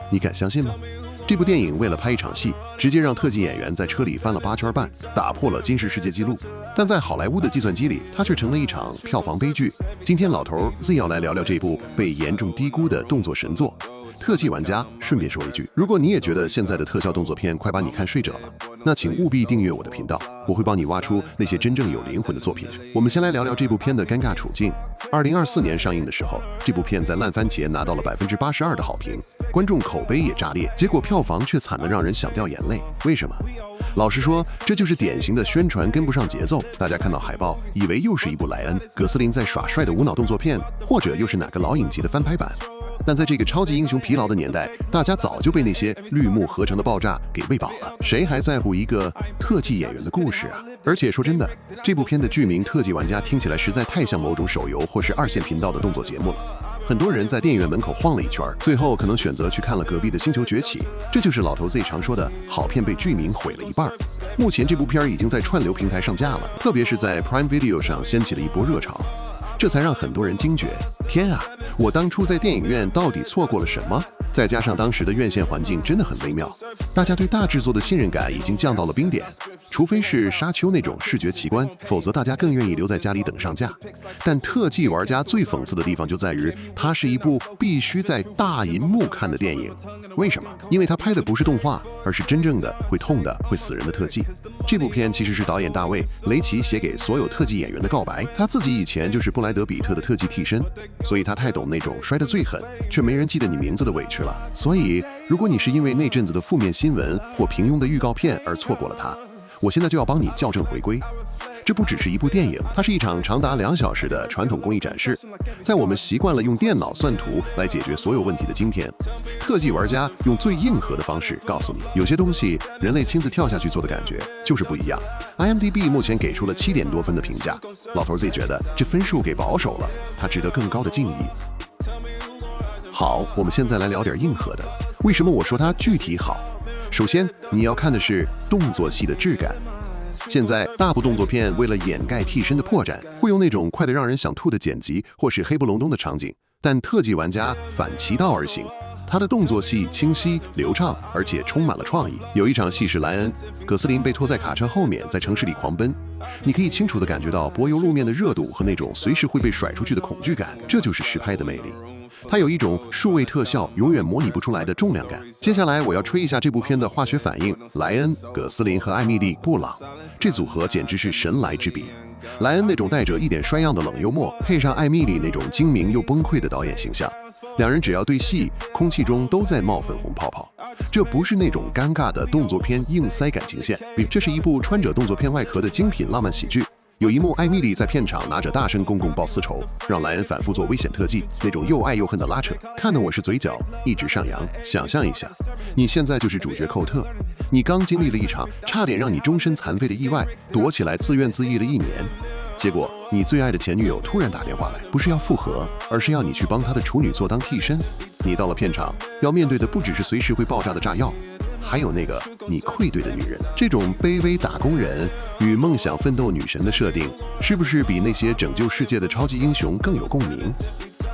你敢相信吗？这部电影为了拍一场戏，直接让特技演员在车里翻了8圈半，打破了金氏世界纪录。但在好莱坞的计算机里，它却成了一场票房悲剧。今天老头 Z 要来聊聊这部被严重低估的动作神作。特技玩家顺便说一句，如果你也觉得现在的特效动作片快把你看睡着了，那请务必订阅我的频道，我会帮你挖出那些真正有灵魂的作品。我们先来聊聊这部片的尴尬处境。2024年上映的时候，这部片在烂番茄拿到了82%的好评，观众口碑也炸裂，结果票房却惨得让人想掉眼泪。为什么？老实说，这就是典型的宣传跟不上节奏。大家看到海报，以为又是一部莱恩·葛斯林在耍帅的无脑动作片，或者又是哪个老影集的翻拍版。但在这个超级英雄疲劳的年代，大家早就被那些绿幕合成的爆炸给喂饱了，谁还在乎一个特技演员的故事啊？而且说真的，这部片的剧名《特技玩家》听起来实在太像某种手游或是2线频道的动作节目了。很多人在电影院门口晃了一圈，最后可能选择去看了隔壁的《星球崛起》，这就是老头 Z 常说的好片被剧名毁了一半。目前这部片已经在串流平台上架了，特别是在 Prime Video 上掀起了一波热潮，这才让很多人惊觉：天啊，我当初在电影院到底错过了什么？再加上当时的院线环境真的很微妙，大家对大制作的信任感已经降到了冰点。除非是沙丘那种视觉奇观，否则大家更愿意留在家里等上架。但特技玩家最讽刺的地方就在于，它是一部必须在大银幕看的电影。为什么？因为它拍的不是动画，而是真正的会痛的、会死人的特技。这部片其实是导演大卫·雷奇写给所有特技演员的告白。他自己以前就是布莱德·比特的特技替身，所以他太懂那种摔得最狠却没人记得你名字的委屈了。所以，如果你是因为那阵子的负面新闻或平庸的预告片而错过了它，我现在就要帮你校正回归。这不只是一部电影，它是一场长达2小时的传统工艺展示。在我们习惯了用电脑算图来解决所有问题的今天，特技玩家用最硬核的方式告诉你，有些东西人类亲自跳下去做的感觉就是不一样。IMDB 目前给出了7点多分的评价，老头 Z 觉得这分数给保守了，他值得更高的敬意。好，我们现在来聊点硬核的。为什么我说它具体好？首先，你要看的是动作戏的质感。现在大部动作片为了掩盖替身的破绽，会用那种快得让人想吐的剪辑，或是黑不隆咚的场景。但特技玩家反其道而行，他的动作戏清晰流畅，而且充满了创意。有一场戏是莱恩·葛斯林被拖在卡车后面，在城市里狂奔，你可以清楚地感觉到柏油路面的热度和那种随时会被甩出去的恐惧感，这就是实拍的魅力。它有一种数位特效永远模拟不出来的重量感。接下来我要吹一下这部片的化学反应，莱恩·葛斯林和艾米丽·布朗这组合简直是神来之笔。莱恩那种带着一点衰样的冷幽默，配上艾米丽那种精明又崩溃的导演形象，两人只要对戏，空气中都在冒粉红泡泡。这不是那种尴尬的动作片硬塞感情线，这是一部穿着动作片外壳的精品浪漫喜剧。有一幕，艾米丽在片场拿着大声公公报私仇，让莱恩反复做危险特技，那种又爱又恨的拉扯，看得我是嘴角一直上扬。想象一下，你现在就是主角寇特，你刚经历了一场差点让你终身残废的意外，躲起来自怨自艾了1年，结果你最爱的前女友突然打电话来，不是要复合，而是要你去帮她的处女座当替身。你到了片场，要面对的不只是随时会爆炸的炸药，还有那个你愧对的女人。这种卑微打工人与梦想奋斗女神的设定，是不是比那些拯救世界的超级英雄更有共鸣？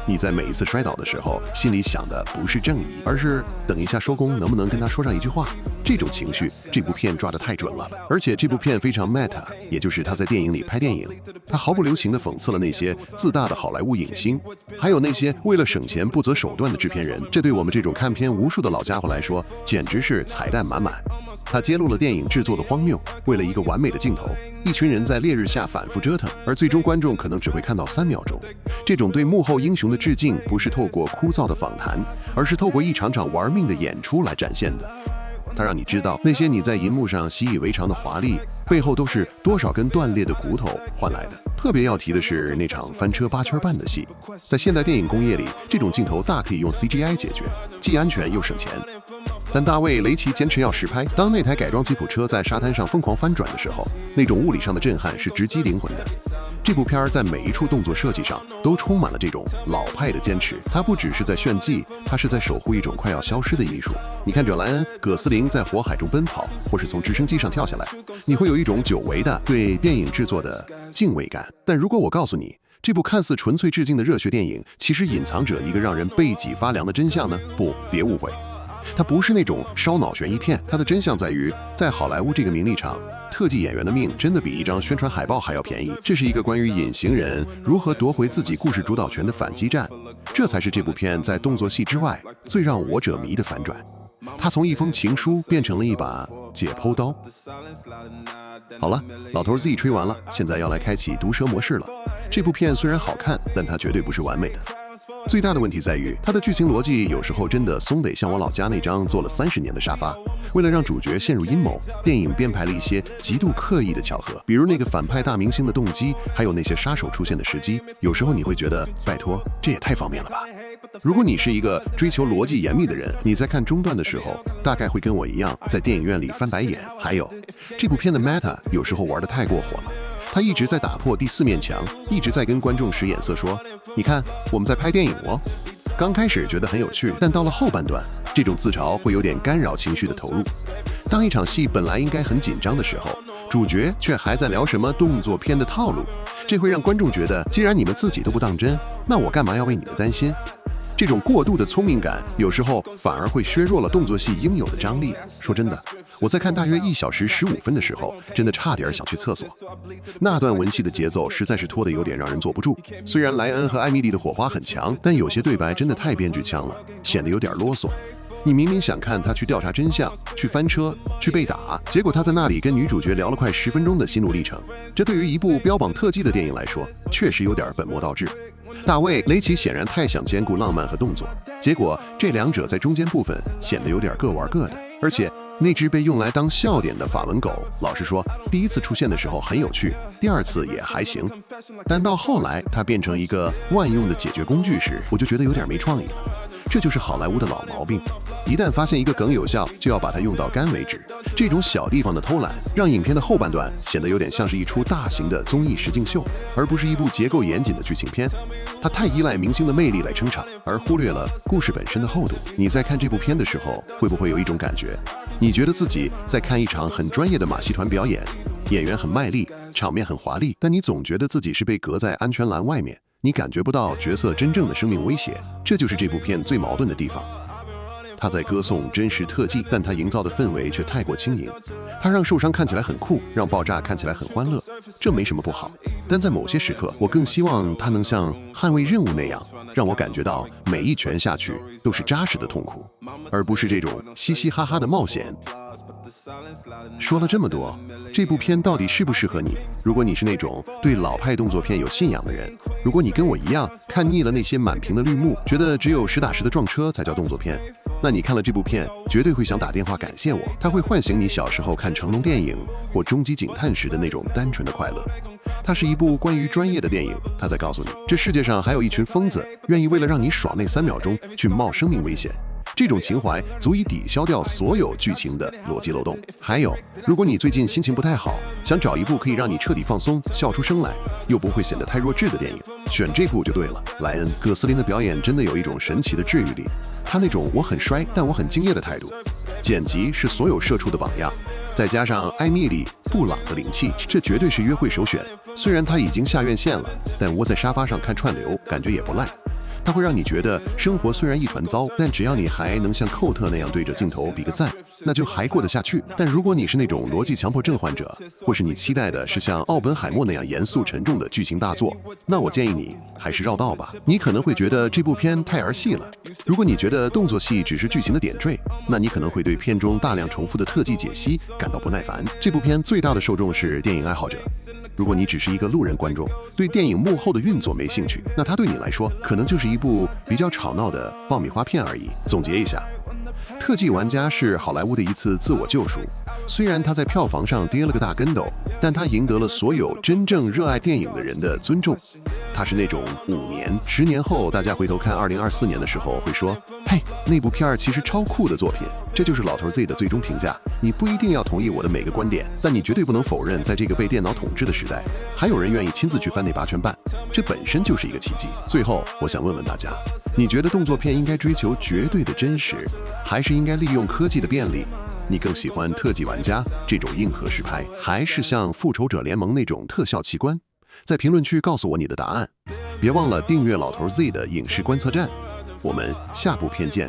你在每一次摔倒的时候，心里想的不是正义，而是等一下收工能不能跟他说上一句话。这种情绪，这部片抓得太准了。而且这部片非常 meta， 也就是他在电影里拍电影，他毫不留情地讽刺了那些自大的好莱坞影星，还有那些为了省钱不择手段的制片人。这对我们这种看片无数的老家伙来说，简直是彩蛋满满。他揭露了电影制作的荒谬，为了一个完美的镜头，一群人在烈日下反复折腾，而最终观众可能只会看到3秒钟。这种对幕后英雄的致敬，不是透过枯燥的访谈，而是透过一场场玩命的演出来展现的。它让你知道，那些你在银幕上习以为常的华丽，背后都是多少根断裂的骨头换来的。特别要提的是那场翻车8圈半的戏，在现代电影工业里，这种镜头大可以用 CGI 解决，既安全又省钱。但大卫·雷奇坚持要实拍，当那台改装吉普车在沙滩上疯狂翻转的时候，那种物理上的震撼是直击灵魂的。这部片在每一处动作设计上都充满了这种老派的坚持，它不只是在炫技，它是在守护一种快要消失的艺术。你看着莱恩·葛斯林在火海中奔跑，或是从直升机上跳下来，你会有一种久违的对电影制作的敬畏感。但如果我告诉你，这部看似纯粹致敬的热血电影，其实隐藏着一个让人背脊发凉的真相呢？不，别误会。它不是那种烧脑悬疑片，它的真相在于，在好莱坞这个名利场，特技演员的命真的比一张宣传海报还要便宜。这是一个关于隐形人如何夺回自己故事主导权的反击战，这才是这部片在动作戏之外最让我者迷的反转。它从一封情书变成了一把解剖刀。好了，老头 Z 吹完了，现在要来开启毒舌模式了。这部片虽然好看，但它绝对不是完美的。最大的问题在于，它的剧情逻辑有时候真的松得像我老家那张坐了30年的沙发。为了让主角陷入阴谋，电影编排了一些极度刻意的巧合，比如那个反派大明星的动机，还有那些杀手出现的时机。有时候你会觉得，拜托，这也太方便了吧。如果你是一个追求逻辑严密的人，你在看中段的时候，大概会跟我一样在电影院里翻白眼。还有，这部片的 meta 有时候玩得太过火了，他一直在打破第4面墙，一直在跟观众使眼色说，你看，我们在拍电影哦。刚开始觉得很有趣，但到了后半段，这种自嘲会有点干扰情绪的投入。当一场戏本来应该很紧张的时候，主角却还在聊什么动作片的套路，这会让观众觉得，既然你们自己都不当真，那我干嘛要为你们担心？这种过度的聪明感，有时候反而会削弱了动作戏应有的张力。说真的，我在看大约1小时15分的时候，真的差点想去厕所。那段文戏的节奏实在是拖得有点让人坐不住。虽然莱恩和艾米丽的火花很强，但有些对白真的太编剧腔了，显得有点啰嗦。你明明想看他去调查真相，去翻车，去被打，结果他在那里跟女主角聊了快10分钟的心路历程。这对于一部标榜特技的电影来说，确实有点本末倒置。大卫·雷奇显然太想兼顾浪漫和动作，结果这两者在中间部分显得有点各玩各的。而且那只被用来当笑点的法文狗，老实说，第一次出现的时候很有趣，第2次也还行，但到后来它变成一个万用的解决工具时，我就觉得有点没创意了。这就是好莱坞的老毛病，一旦发现一个梗有效，就要把它用到干为止。这种小地方的偷懒，让影片的后半段显得有点像是一出大型的综艺实境秀，而不是一部结构严谨的剧情片。它太依赖明星的魅力来撑场，而忽略了故事本身的厚度。你在看这部片的时候，会不会有一种感觉，你觉得自己在看一场很专业的马戏团表演，演员很卖力，场面很华丽，但你总觉得自己是被隔在安全栏外面，你感觉不到角色真正的生命威胁。这就是这部片最矛盾的地方。他在歌颂真实特技，但他营造的氛围却太过轻盈。他让受伤看起来很酷，让爆炸看起来很欢乐，这没什么不好。但在某些时刻，我更希望他能像捍卫任务那样，让我感觉到每一拳下去都是扎实的痛苦，而不是这种嘻嘻哈哈的冒险。说了这么多，这部片到底适不适合你？如果你是那种对老派动作片有信仰的人，如果你跟我一样看腻了那些满屏的绿幕，觉得只有实打实的撞车才叫动作片，那你看了这部片绝对会想打电话感谢我，它会唤醒你小时候看成龙电影或终极警探时的那种单纯的快乐。它是一部关于专业的电影，它在告诉你，这世界上还有一群疯子，愿意为了让你爽那3秒钟去冒生命危险。这种情怀足以抵消掉所有剧情的逻辑漏洞。还有，如果你最近心情不太好，想找一部可以让你彻底放松、笑出声来，又不会显得太弱智的电影，选这部就对了。莱恩·葛斯林的表演真的有一种神奇的治愈力，他那种我很衰但我很敬业的态度，剪辑是所有社畜的榜样，再加上艾米丽·布朗的灵气，这绝对是约会首选。虽然他已经下院线了，但窝在沙发上看串流感觉也不赖。它会让你觉得生活虽然一团糟，但只要你还能像寇特那样对着镜头比个赞，那就还过得下去。但如果你是那种逻辑强迫症患者，或是你期待的是像奥本海默那样严肃沉重的剧情大作，那我建议你还是绕道吧。你可能会觉得这部片太儿戏了。如果你觉得动作戏只是剧情的点缀，那你可能会对片中大量重复的特技解析感到不耐烦。这部片最大的受众是电影爱好者。如果你只是一个路人观众，对电影幕后的运作没兴趣，那它对你来说可能就是一部比较吵闹的爆米花片而已。总结一下，特技玩家是好莱坞的一次自我救赎。虽然他在票房上跌了个大跟斗，但他赢得了所有真正热爱电影的人的尊重。他是那种5年、10年后大家回头看2024年的时候会说，嘿，那部片儿其实超酷的作品。这就是老头 Z 的最终评价。你不一定要同意我的每个观点，但你绝对不能否认，在这个被电脑统治的时代，还有人愿意亲自去翻那8圈半，这本身就是一个奇迹。最后，我想问问大家，你觉得动作片应该追求绝对的真实，还是应该利用科技的便利？你更喜欢特技玩家这种硬核实拍，还是像复仇者联盟那种特效奇观？在评论区告诉我你的答案。别忘了订阅老头 Z 的影视观测站，我们下部片见。